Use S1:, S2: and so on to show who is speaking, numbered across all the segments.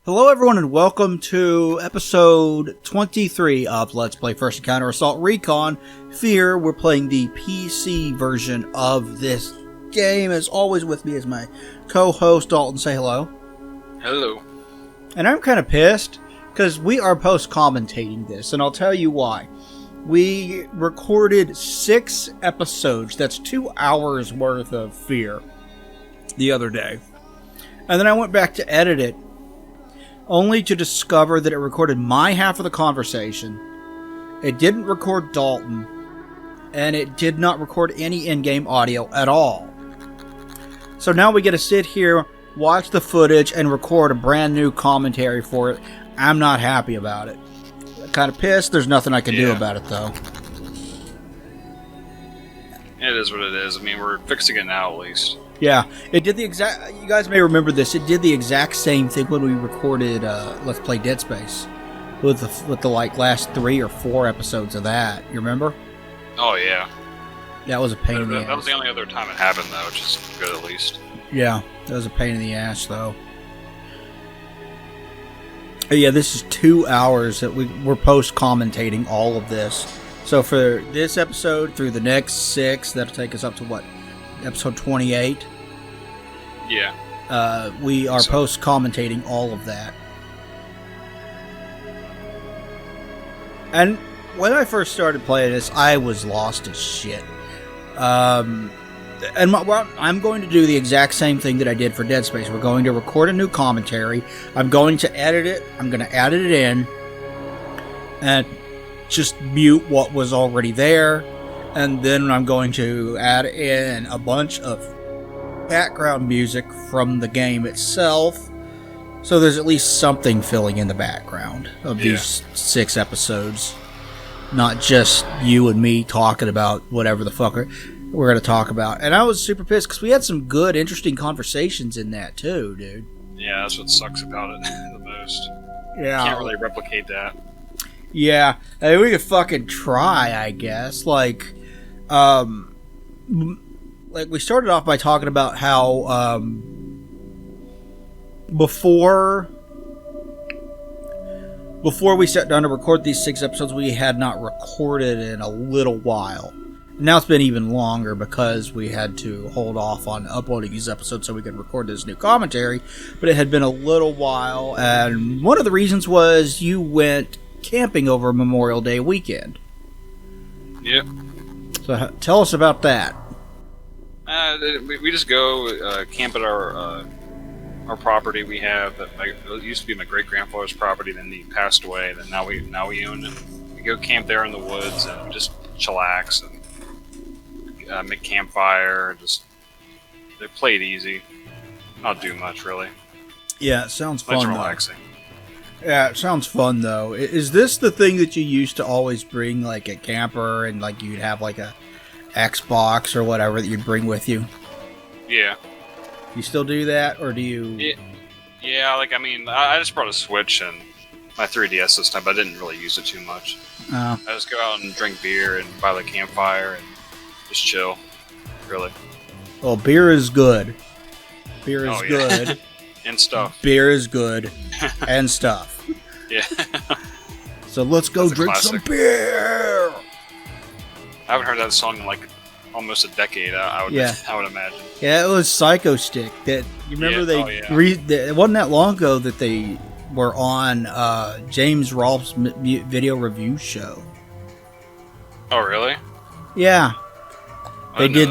S1: Hello everyone and welcome to episode 23 of Let's Play First Encounter Assault Recon. Fear, we're playing the PC version of this game. As always, with me is my co-host Dalton. Say hello.
S2: Hello.
S1: And I'm kind of pissed because we are post-commentating this, and I'll tell you why. We recorded 6 episodes, that's 2 hours worth of Fear, the other day. And then I went back to edit it, only to discover that it recorded my half of the conversation. It didn't record Dalton, and it did not record any in-game audio at all. So now we get to sit here, watch the footage, and record a brand new commentary for it. I'm not happy about it. I'm kind of pissed. There's nothing I can do about it, though.
S2: It is what it is. I mean, we're fixing it now, at least.
S1: Yeah, it did the exact... You guys may remember this. It did the exact same thing when we recorded Let's Play Dead Space. With the last 3 or 4 episodes of that. You remember?
S2: Oh, yeah.
S1: That was a pain in the ass.
S2: That was the only other time it happened, though, which is good, at least.
S1: Yeah, that was a pain in the ass, though. But yeah, this is 2 hours that we're post-commentating all of this. So for this episode, through the next 6, that'll take us up to what? Episode 28?
S2: Yeah.
S1: We are post-commentating all of that. And when I first started playing this, I was lost as shit. I'm going to do the exact same thing that I did for Dead Space. We're going to record a new commentary. I'm going to edit it. I'm going to edit it in. And just mute what was already there. And then I'm going to add in a bunch of background music from the game itself. So there's at least something filling in the background of these 6 episodes. Not just you and me talking about whatever the fuck we're going to talk about. And I was super pissed because we had some good, interesting conversations in that too, dude.
S2: Yeah, that's what sucks about it the most.
S1: Yeah.
S2: Can't really replicate that.
S1: Yeah. I mean, we could fucking try, I guess. Like we started off by talking about how before we sat down to record these 6 episodes, we had not recorded in a little while. Now it's been even longer because we had to hold off on uploading these episodes so we could record this new commentary. But it had been a little while, and one of the reasons was you went camping over Memorial Day weekend.
S2: Yep.
S1: So tell us about that.
S2: We just go camp at our property we have. It used to be my great-grandfather's property, then he passed away, then now we own it. We go camp there in the woods and just chillax and make campfire. They play it easy. Not do much, really.
S1: Yeah, it sounds fun.
S2: It's relaxing.
S1: Yeah, it sounds fun, though. Is this the thing that you used to always bring, like, a camper, and, like, you'd have, like, a Xbox or whatever that you'd bring with you?
S2: Yeah.
S1: You still do that, or do you...
S2: Yeah, like, I mean, I just brought a Switch and my 3DS this time, but I didn't really use it too much. I just go out and drink beer and by the campfire and just chill, really.
S1: Well, beer is good. Beer is good.
S2: And stuff.
S1: Beer is good. And stuff.
S2: Yeah.
S1: So let's go drink some beer!
S2: I haven't heard that song in like almost a decade, I would imagine. Yeah,
S1: it was Psycho Stick. That you remember it wasn't that long ago that they were on James Rolfe's video review show.
S2: Oh, really?
S1: Yeah.
S2: They did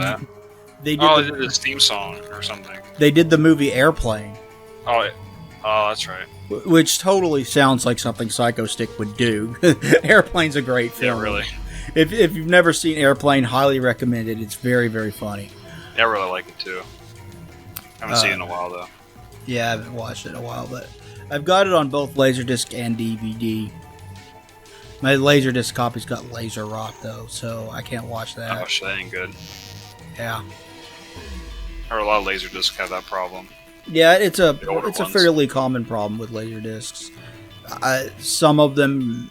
S2: this theme song or something.
S1: They did the movie Airplane.
S2: Oh, that's right.
S1: Which totally sounds like something Psycho Stick would do. Airplane's a great film.
S2: Yeah, really.
S1: If you've never seen Airplane, highly recommend it. It's very, very funny.
S2: Yeah, I really like it too. Haven't seen it in a while though.
S1: Yeah, I haven't watched it in a while, but I've got it on both Laserdisc and DVD. My Laserdisc copy's got laser rot though, so I can't watch that.
S2: Oh, shit, that ain't good.
S1: Yeah.
S2: I heard a lot of Laserdisc have that problem.
S1: Yeah, it's a fairly common problem with Laserdiscs. Some of them,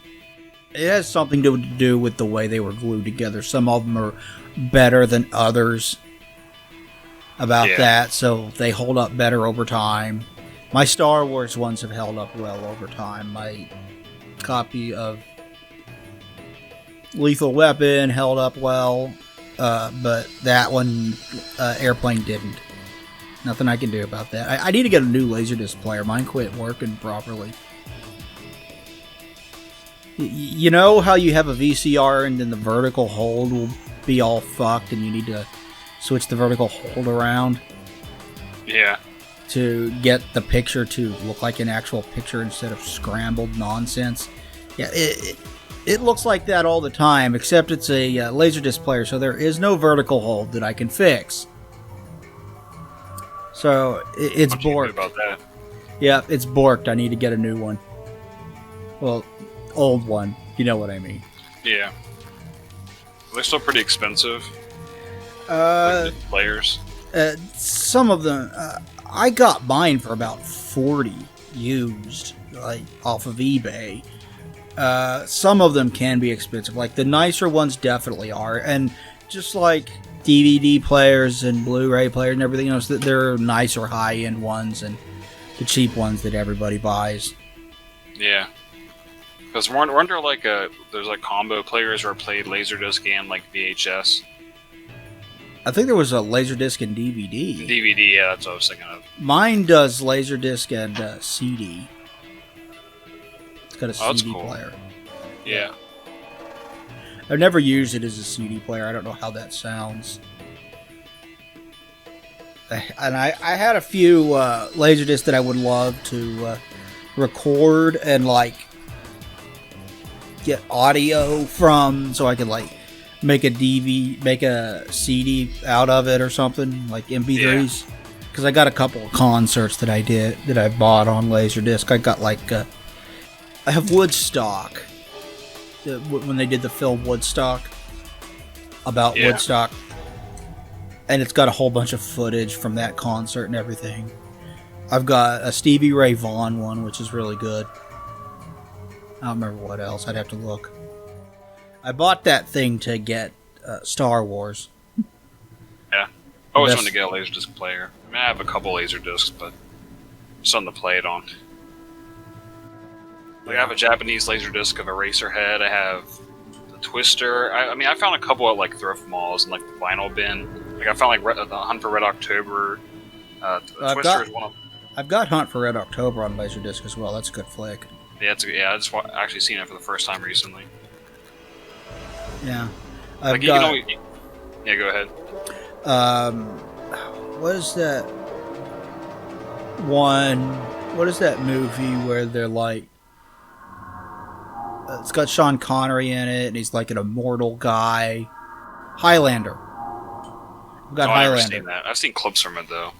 S1: it has something to do with the way they were glued together. Some of them are better than others about that, so they hold up better over time. My Star Wars ones have held up well over time. My copy of Lethal Weapon held up well, but that one, Airplane didn't. Nothing I can do about that. I need to get a new Laserdisc player. Mine quit working properly. You know how you have a VCR and then the vertical hold will be all fucked and you need to switch the vertical hold around?
S2: Yeah.
S1: To get the picture to look like an actual picture instead of scrambled nonsense. Yeah, it looks like that all the time, except it's a Laserdisc player, so there is no vertical hold that I can fix. So it's borked.
S2: About that.
S1: Yeah, it's borked. I need to get a new one. Well, old one. You know what I mean.
S2: Yeah. They're still pretty expensive. Like the players.
S1: Some of them, I got mine for about 40 used, like off of eBay. Some of them can be expensive. Like the nicer ones definitely are, and just like DVD players and Blu-ray players and everything else, there are nicer high-end ones and the cheap ones that everybody buys.
S2: Yeah. Because weren't there like there's like combo players where played Laserdisc and like VHS?
S1: I think there was a Laserdisc and DVD.
S2: DVD, yeah, that's what I was thinking of.
S1: Mine does Laserdisc and CD. It's got a CD
S2: cool.
S1: player.
S2: Yeah.
S1: I've never used it as a CD player. I don't know how that sounds. And I had a few Laserdiscs that I would love to record and like get audio from, so I could like make a CD out of it or something, like MP3s. Because I got a couple of concerts that I bought on Laserdisc. I got like I have Woodstock. When they did the film Woodstock, about Woodstock, and it's got a whole bunch of footage from that concert and everything. I've got a Stevie Ray Vaughan one, which is really good. I don't remember what else. I'd have to look. I bought that thing to get Star Wars.
S2: Yeah. I always wanted to get a Laserdisc player. I mean, I have a couple Laserdiscs, but something to play it on. Like, I have a Japanese Laserdisc of Eraserhead. I have the Twister. I mean, I found a couple at like thrift malls and like the vinyl bin. Like, I found like the Hunt for Red October. Twister is one of them.
S1: I've got Hunt for Red October on Laserdisc as well. That's a good flick.
S2: Yeah, I just actually seen it for the first time recently.
S1: Yeah.
S2: Yeah, go ahead.
S1: What is that one? What is that movie where they're like, it's got Sean Connery in it, and he's like an immortal guy. Highlander. I've got Highlander.
S2: I've never seen that. I've seen clips from it though.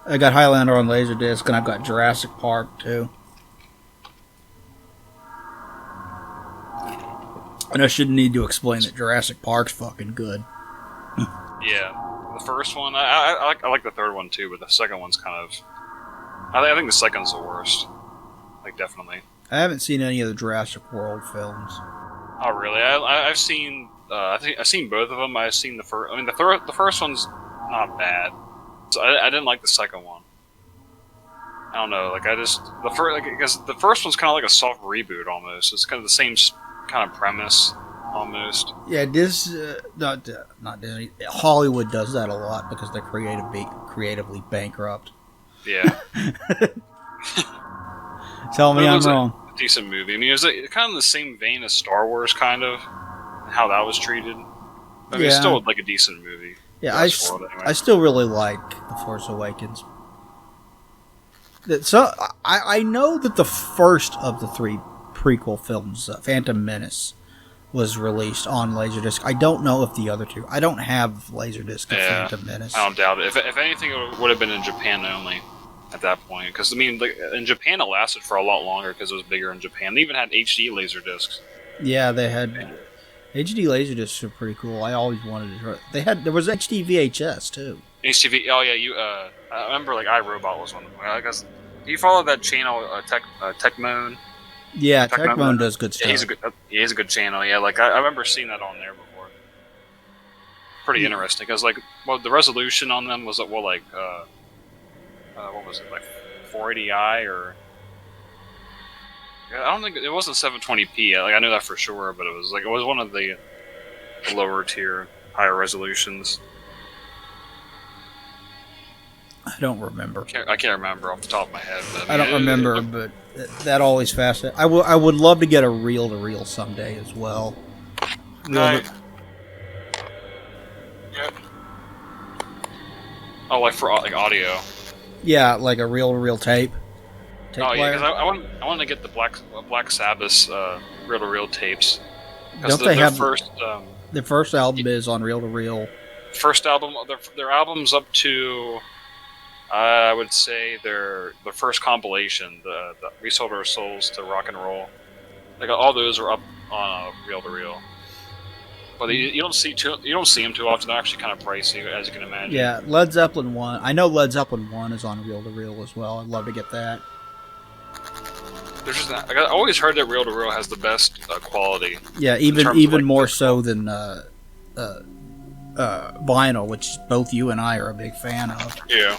S1: I got Highlander on Laserdisc, and I've got Jurassic Park too. And I shouldn't need to explain that Jurassic Park's fucking good.
S2: Yeah, the first one, I like the third one too, but the second one's kind of, I think the second's the worst. Like, definitely.
S1: I haven't seen any of the Jurassic World films.
S2: Oh, really? I've seen, I think I've seen both of them. I've seen the first. I mean, the first one's not bad. So I didn't like the second one. I don't know. Like, because the first one's kind of like a soft reboot almost. It's kind of the same kind of premise almost.
S1: Yeah, not Disney. Hollywood does that a lot because they're creatively bankrupt.
S2: Yeah.
S1: Tell me I'm wrong.
S2: A decent movie. I mean, it was kind of in the same vein as Star Wars, kind of how that was treated. I mean, it's still like a decent movie.
S1: Yeah, I still really like The Force Awakens. So I know that the first of the three prequel films, Phantom Menace, was released on Laserdisc. I don't know if the other two. I don't have Laserdisc of Phantom Menace.
S2: I don't doubt it. If anything, it would have been in Japan only at that point. Because, I mean, in Japan it lasted for a lot longer because it was bigger in Japan. They even had HD Laserdiscs. Yeah,
S1: they had... HD Laserdiscs are pretty cool. I always wanted to try. There was HD VHS, too.
S2: HD... Oh, yeah, I remember, like, iRobot was one of them. I guess... Do you follow that channel, Techmoan?
S1: Yeah, Techmoan does good stuff.
S2: He's a good channel, yeah. Like, I remember seeing that on there before. Pretty interesting, because, like, well, the resolution on them was, what was it, like 480i or I don't think it wasn't 720p. Like I knew that for sure, but it was one of the lower tier, higher resolutions.
S1: I don't remember.
S2: I can't remember off the top of my head. But
S1: I don't remember, but that always fascinated. I would love to get a reel-to-reel someday as well.
S2: Yeah. Oh, like for like audio.
S1: Yeah, like a reel-to-reel tape.
S2: Oh yeah, because I want to get the Black Sabbath reel-to-reel tapes.
S1: Don't they have
S2: first?
S1: Their first album is on reel-to-reel.
S2: First album, their albums up to, I would say the first compilation, the We Sold Our Souls to Rock and Roll. Like all those are up on reel-to-reel. But you don't see them too often. They're actually kind of pricey, as you can imagine.
S1: Yeah, Led Zeppelin 1. I know Led Zeppelin 1 is on reel-to-reel as well. I'd love to get that.
S2: There's just I always heard that reel-to-reel has the best quality.
S1: Yeah, even more so than vinyl, which both you and I are a big fan of.
S2: Yeah,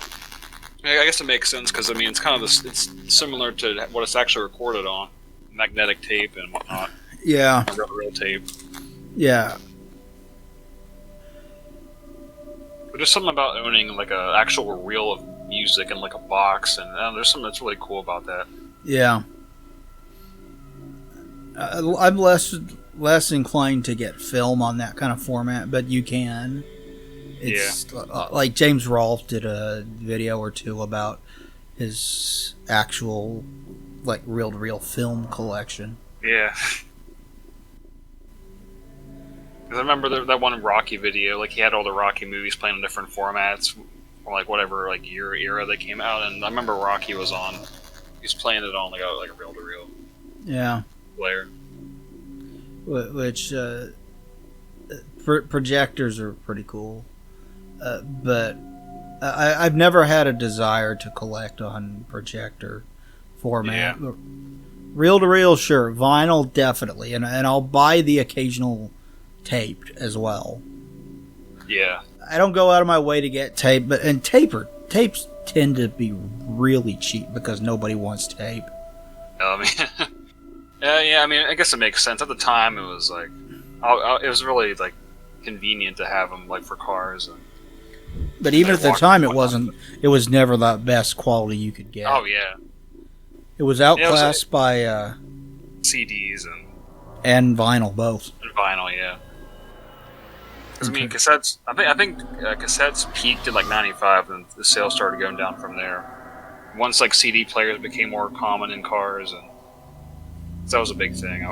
S2: I guess it makes sense because it's kind of it's similar to what it's actually recorded on, magnetic tape and whatnot.
S1: Yeah,
S2: reel-to-reel tape.
S1: Yeah.
S2: But there's something about owning like an actual reel of music in like a box, and there's something that's really cool about that.
S1: Yeah. I'm less inclined to get film on that kind of format, but you can. It's like James Rolfe did a video or two about his actual like reel-to-reel film collection.
S2: Yeah. Because I remember that one Rocky video, like he had all the Rocky movies playing in different formats, or like whatever like year era they came out, and I remember Rocky was on. He was playing it on like a reel-to-reel.
S1: Yeah.
S2: Player.
S1: Which projectors are pretty cool, but I've never had a desire to collect on projector format.
S2: Yeah.
S1: Reel-to-reel, sure. Vinyl, definitely, and I'll buy the occasional taped as well.
S2: Yeah. I
S1: don't go out of my way to get tape, and tapes tend to be really cheap because nobody wants tape.
S2: I mean, yeah. I mean, I guess it makes sense. At the time, it was like, it was really like convenient to have them like for cars.
S1: But even at the time, it wasn't. It was never the best quality you could get.
S2: Oh yeah.
S1: It was outclassed by
S2: CDs
S1: and vinyl both.
S2: And vinyl, yeah. I mean, cassettes. I think cassettes peaked in like '95, and the sales started going down from there. Once like CD players became more common in cars, and that was a big thing.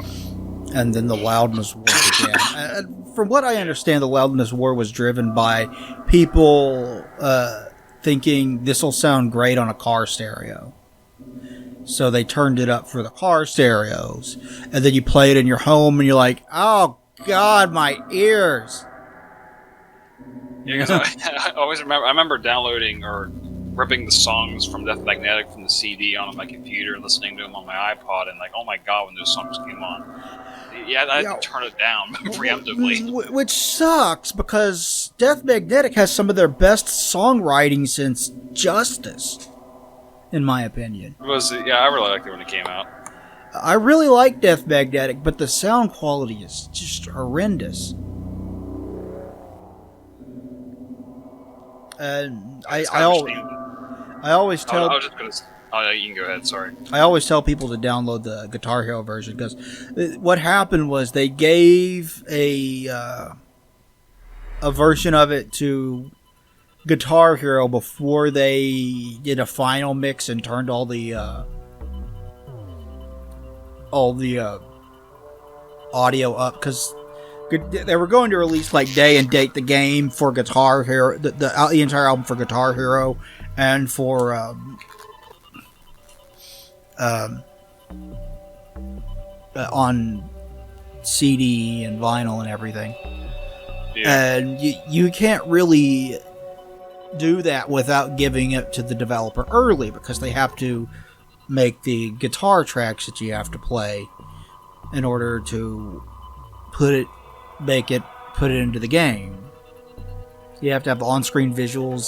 S1: And then the loudness war began. From what I understand, the loudness war was driven by people thinking this will sound great on a car stereo. So they turned it up for the car stereos, and then you play it in your home, and you're like, "Oh God, my ears!"
S2: Yeah, I always remember. I remember downloading or ripping the songs from Death Magnetic from the CD onto my computer and listening to them on my iPod, and like, oh my God, when those songs came on, I had to turn it down preemptively.
S1: Which sucks because Death Magnetic has some of their best songwriting since Justice, in my opinion.
S2: I really liked it when it came out.
S1: I really like Death Magnetic, but the sound quality is just horrendous. And I always tell.
S2: I was just gonna. Oh, you can go ahead. Sorry.
S1: I always tell people to download the Guitar Hero version because what happened was they gave a version of it to Guitar Hero before they did a final mix and turned all the audio up because they were going to release like day and date the game for Guitar Hero, the entire album for Guitar Hero, and for on CD and vinyl and everything. Yeah. And you can't really do that without giving it to the developer early because they have to make the guitar tracks that you have to play in order to put it into the game. You have to have on-screen visuals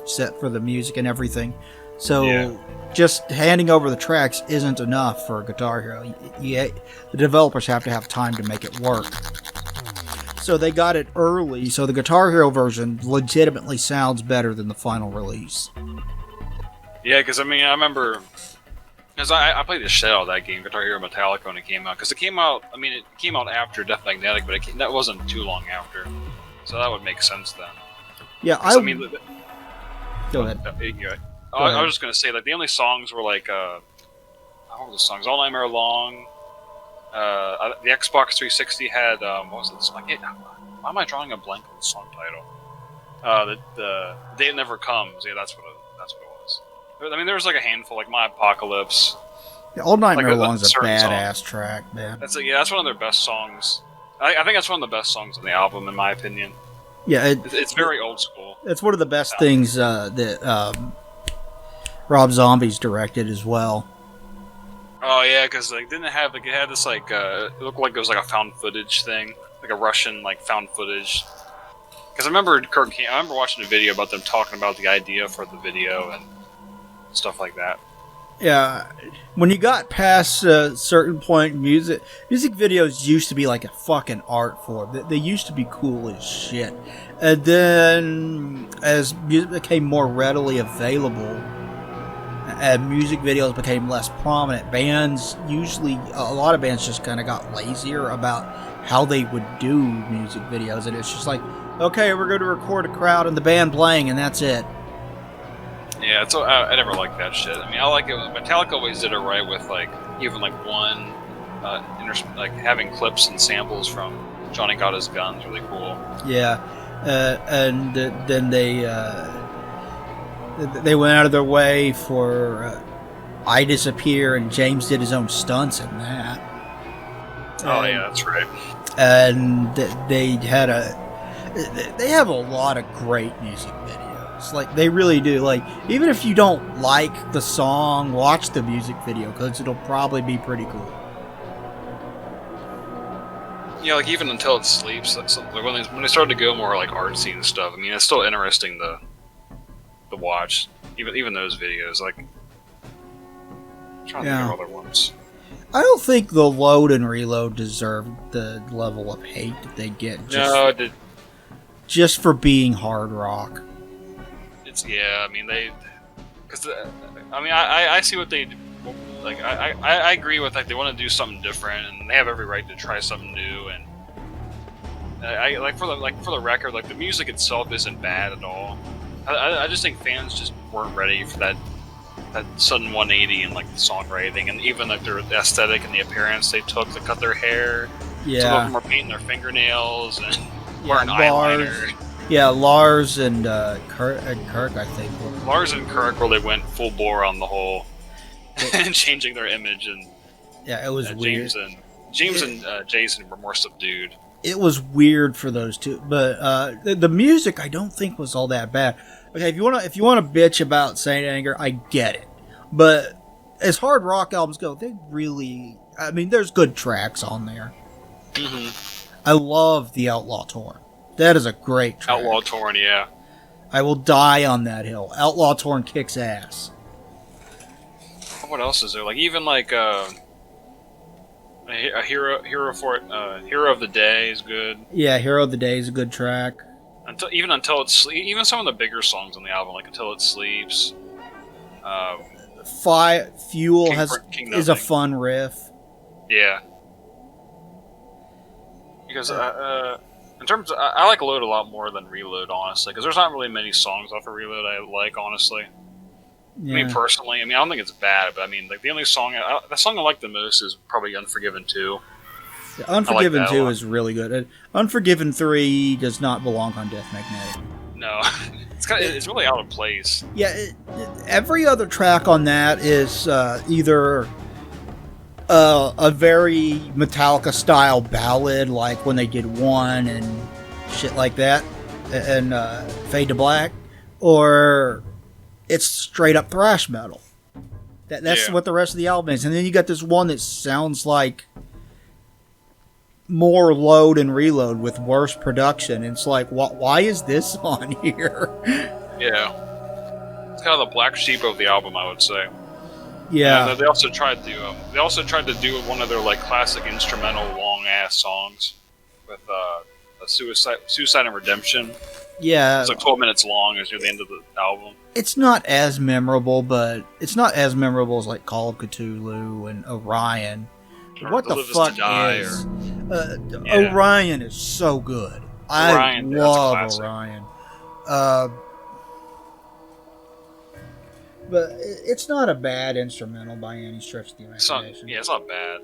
S1: set for the music and everything. So just handing over the tracks isn't enough for a Guitar Hero. The developers have to have time to make it work. So they got it early, so the Guitar Hero version legitimately sounds better than the final release.
S2: Yeah, because I mean, I remember, because I played the shit out of that game, Guitar Hero Metallica, when it came out. Because it came out, I mean, it came out after Death Magnetic, but that wasn't too long after. So that would make sense then.
S1: Yeah,
S2: I mean,
S1: go ahead.
S2: I was just gonna say, like, the only songs were like, what were the songs? All Nightmare Long. The Xbox 360 had what was it? Why am I drawing a blank on the song title? The Day It Never Comes. Yeah, that's what it was. I mean, there was like a handful, like My Apocalypse.
S1: Yeah, All Nightmare
S2: like
S1: Long's a badass
S2: song.
S1: track, man.
S2: That's one of their best songs. I think that's one of the best songs on the album, in my opinion.
S1: Yeah,
S2: it's very old school.
S1: It's one of the best things that Rob Zombie's directed as well.
S2: Oh yeah, because like it had this like it looked like it was like a found footage thing, like a Russian like found footage. Because I remember watching a video about them talking about the idea for the video and stuff like that.
S1: Yeah, when you got past a certain point, music videos used to be like a fucking art form. They used to be cool as shit, and then as music became more readily available, and music videos became less prominent, a lot of bands just kind of got lazier about how they would do music videos, and it's just like, okay, we're going to record a crowd and the band playing, and that's it.
S2: Yeah, so I never liked that shit. I mean, I like it. Metallica always did it right with like even like one, like having clips and samples from Johnny Got His Guns, really cool.
S1: Yeah, and then they went out of their way for I Disappear, and James did his own stunts in that.
S2: Oh yeah, that's right.
S1: And they have a lot of great music videos. Like, they really do. Like, even if you don't like the song, watch the music video, because it'll probably be pretty cool.
S2: Yeah, like even Until It Sleeps, like when they started to go more like artsy and stuff. I mean, it's still interesting to watch, even those videos. Like, I'm trying to think of other ones.
S1: I don't think the Load and Reload deserve the level of hate that they get. Just for being hard rock.
S2: I mean I see what they like. I agree with, like, they want to do something different, and they have every right to try something new. And I like for the record, like, the music itself isn't bad at all. I just think fans just weren't ready for that sudden 180 in like the songwriting, and even like their aesthetic and the appearance they took to cut their hair.
S1: Yeah,
S2: some of them were painting their fingernails and wearing eyeliner.
S1: Yeah, Lars and Kirk, I think.
S2: Lars and Kirk really went full bore on the whole and changing their image, and
S1: yeah, it was weird.
S2: James and Jason were more subdued.
S1: It was weird for those two, but the music I don't think was all that bad. Okay, if you want to bitch about Saint Anger, I get it, but as hard rock albums go, there's good tracks on there.
S2: Mm-hmm.
S1: I love the Outlaw Torn. That is a great track.
S2: Outlaw Torn, yeah.
S1: I will die on that hill. Outlaw Torn kicks ass.
S2: What else is there? Like, even like a hero of the Day is good.
S1: Yeah, Hero of the Day is a good track.
S2: Until It Sleeps, even some of the bigger songs on the album, like Until It Sleeps.
S1: Fuel is a fun riff.
S2: Yeah. Because in terms of, I like Load a lot more than Reload, honestly, because there's not really many songs off of Reload I like, honestly. Yeah. I mean, personally, I don't think it's bad, but I mean, like, the only song, the song I like the most is probably Unforgiven 2.
S1: Yeah, Unforgiven 2 is really good. Unforgiven 3 does not belong on Death Magnetic.
S2: No. It's really out of place.
S1: Yeah, every other track on that is either a very Metallica-style ballad, like when they did One and shit like that, and Fade to Black, or it's straight-up thrash metal. That's what the rest of the album is. And then you got this one that sounds like more Load and Reload with worse production. And it's like, why is this on here?
S2: Yeah. It's kind of the black sheep of the album, I would say.
S1: Yeah.
S2: They also tried to. Do one of their like classic instrumental long ass songs with a Suicide and Redemption.
S1: Yeah.
S2: It's like 12 minutes long. It's near the end of the album.
S1: It's not as memorable, but it's not as memorable as like Call of Cthulhu and Orion.
S2: Or
S1: What
S2: The
S1: the
S2: Live Is
S1: fuck
S2: to Die,
S1: is
S2: Yeah.
S1: Orion? Is so good.
S2: Orion,
S1: I
S2: that's
S1: love
S2: classic.
S1: Orion. But it's not a bad instrumental by any stretch of the
S2: It's not.
S1: imagination.
S2: Yeah, it's not bad.